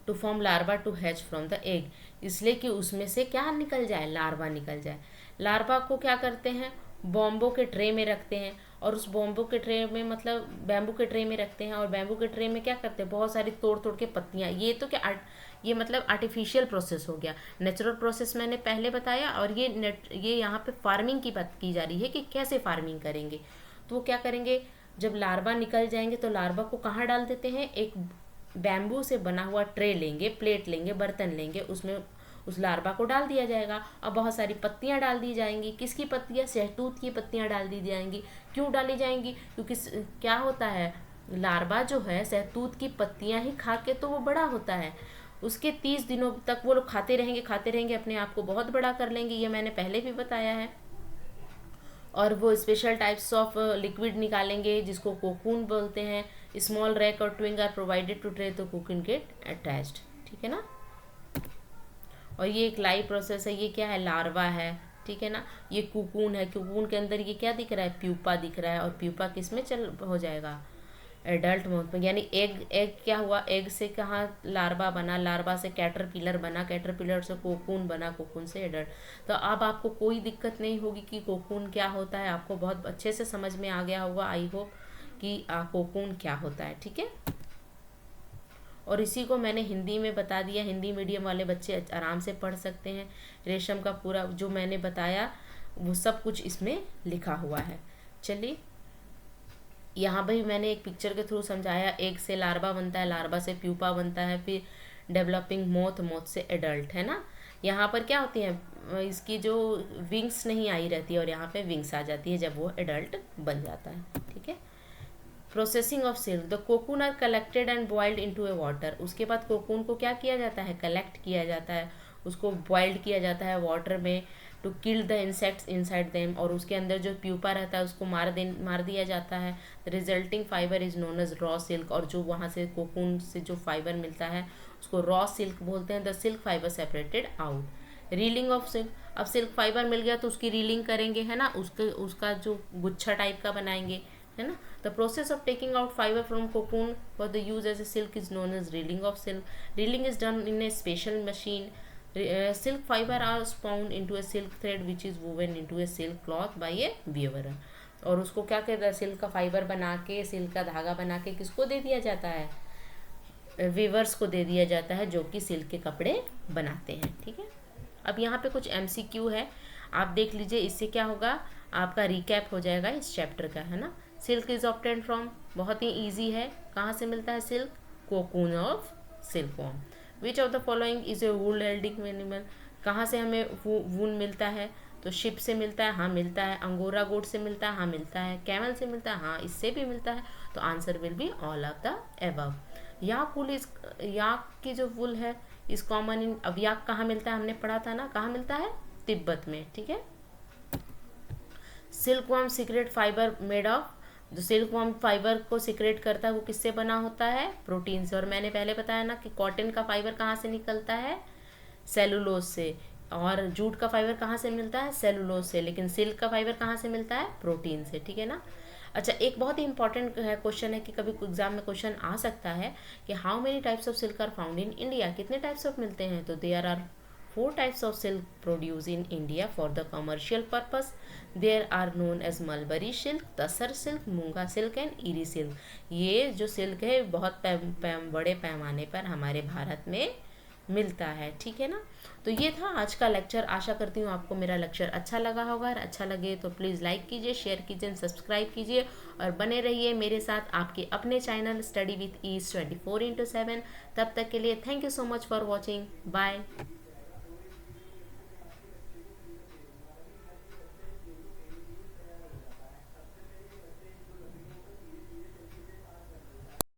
to form larva to hatch from the egg, इसलिए कि उसमें से क्या निकल जाए, लार्वा निकल जाए। लार्वा को क्या करते हैं, बॉम्बो के ट्रे में रखते हैं और उस बैम्बू के ट्रे में, मतलब बैम्बू के ट्रे में रखते हैं, और बैम्बू के ट्रे में क्या करते हैं, बहुत सारी तोड़ तोड़ के पत्तियाँ। ये तो क्या ये मतलब आर्टिफिशियल प्रोसेस हो गया। नेचुरल प्रोसेस मैंने पहले बताया, और ये यहाँ पे फार्मिंग की बात की जा रही है कि कैसे फार्मिंग करेंगे। तो वो क्या करेंगे, जब लार्वा निकल जाएंगे तो लार्वा को कहाँ डाल देते हैं, एक बैम्बू से बना हुआ ट्रे लेंगे, प्लेट लेंगे, बर्तन लेंगे, उसमें उस लार्वा को डाल दिया जाएगा और बहुत सारी पत्तियां डाल दी जाएंगी। किसकी पत्तियां, शहतूत की पत्तियां डाल दी जाएंगी। क्यों डाली जाएंगी, क्योंकि क्या होता है, लार्वा जो है शहतूत की पत्तियां ही खा के तो वो बड़ा होता है। उसके 30 दिनों तक वो लोग खाते रहेंगे, अपने आप को बहुत बड़ा कर लेंगे, ये मैंने पहले भी बताया है। और वो स्पेशल टाइप्स ऑफ लिक्विड निकालेंगे जिसको कोकून बोलते हैं। स्मॉल रैक और ट्विंग आर प्रोवाइडेड टू ट्रे तो कोकून गेट अटैच्ड, ठीक है ना। और ये एक लाइव प्रोसेस है, ये क्या है, लार्वा है, ठीक है ना। ये कुकून है, कुकून के अंदर ये क्या दिख रहा है, प्यूपा दिख रहा है, और प्यूपा किस में चल हो जाएगा, एडल्ट मोड में। यानी एग क्या हुआ, एग से कहाँ लार्वा बना, लार्वा से कैटरपिलर बना, कैटरपिलर से कोकून बना, कोकून से एडल्ट। तो अब आपको कोई दिक्कत नहीं होगी कि कोकून क्या होता है, आपको बहुत अच्छे से समझ में आ गया होगा, आई होप कि कोकून क्या होता है, ठीक है। और इसी को मैंने हिंदी में बता दिया, हिंदी मीडियम वाले बच्चे आराम से पढ़ सकते हैं। रेशम का पूरा जो मैंने बताया वो सब कुछ इसमें लिखा हुआ है। चलिए, यहाँ भी मैंने एक पिक्चर के थ्रू समझाया, एग से लार्वा बनता है, लार्वा से प्यूपा बनता है, फिर डेवलपिंग मोथ, मोथ से एडल्ट, है ना। यहाँ पर क्या होती है, इसकी जो विंग्स नहीं आई रहती और यहाँ पे विंग्स आ जाती है जब वो एडल्ट बन जाता है, ठीक है। Processing of silk, the cocoon are collected and boiled into a water. उसके बाद कोकून को क्या किया जाता है, कलेक्ट किया जाता है, उसको बॉइल्ड किया जाता है वाटर में, to kill the insects inside them. और उसके अंदर जो प्यूपा रहता है उसको मार दिया जाता है। The resulting fibre is known as raw silk. और जो वहाँ से कोकून से जो फाइबर मिलता है उसको रॉ सिल्क बोलते हैं। The silk fibre separated out. Reeling of silk, अब सिल्क फाइबर मिल गया तो उसकी रीलिंग करेंगे, है ना, उसका जो गुच्छा टाइप का बनाएंगे, है ना। The process of taking out fibre from cocoon for the use as a silk is known as reeling of silk. Reeling is done in a special machine. Silk fiber are spun into a silk thread which is woven into a silk cloth by a weaver। और उसको क्या कहता है, silk का fibre बना के, silk का धागा बना के किसको दे दिया जाता है, वीवर्स को दे दिया जाता है, जो कि सिल्क के कपड़े बनाते हैं, ठीक है। अब यहाँ पे कुछ MCQ है, आप देख लीजिए, इससे क्या होगा, आपका रिकैप हो जाएगा इस चैप्टर का, है ना। सिल्क इज ऑब्टेन्ड फ्रॉम, बहुत ही ईजी है, कहाँ से मिलता है silk, cocoon of silkworm. Which of the following is a wool हेल्डिंग animal, कहाँ से हमें वूल मिलता है, तो शिप से मिलता है, हाँ मिलता है। अंगोरा गोट से मिलता है, हाँ मिलता है। कैमल से मिलता है, हाँ इससे भी मिलता है। तो answer will be all of the above. Yak wool is, yak की जो वूल है इज कॉमन इन, अब याक कहाँ मिलता है, हमने पढ़ा था ना, कहाँ मिलता है, तिब्बत में, ठीक है। Silkworm secret fibre made of, जो सिल्कवर्म फाइबर को सीक्रेट करता है वो किससे बना होता है, प्रोटीन से। और मैंने पहले बताया ना कि कॉटन का फाइबर कहाँ से निकलता है, सेलुलोज से। और जूट का फाइबर कहाँ से मिलता है, सेलुलोज से। लेकिन सिल्क का फाइबर कहाँ से मिलता है, प्रोटीन से, ठीक है ना। अच्छा, एक बहुत ही इंपॉर्टेंट है क्वेश्चन है कि कभी एग्जाम में क्वेश्चन आ सकता है कि how many types of silk are found in India, कितने टाइप्स ऑफ मिलते हैं। तो there are 4 types of silk produced in India for the commercial purpose. There are known as mulberry silk, tasar silk, मूंगा silk and eerie silk। ये जो silk है बहुत बड़े पैमाने पर हमारे भारत में मिलता है, ठीक है ना। तो ये था आज का लेक्चर। आशा करती हूँ आपको मेरा लेक्चर अच्छा लगा होगा। और अच्छा लगे तो प्लीज़ लाइक कीजिए, शेयर कीजिए, सब्सक्राइब कीजिए और बने रहिए मेरे साथ आपके अपने चैनल स्टडी विथ ईज 24/7। तब तक के लिए thank you so much for watching, bye.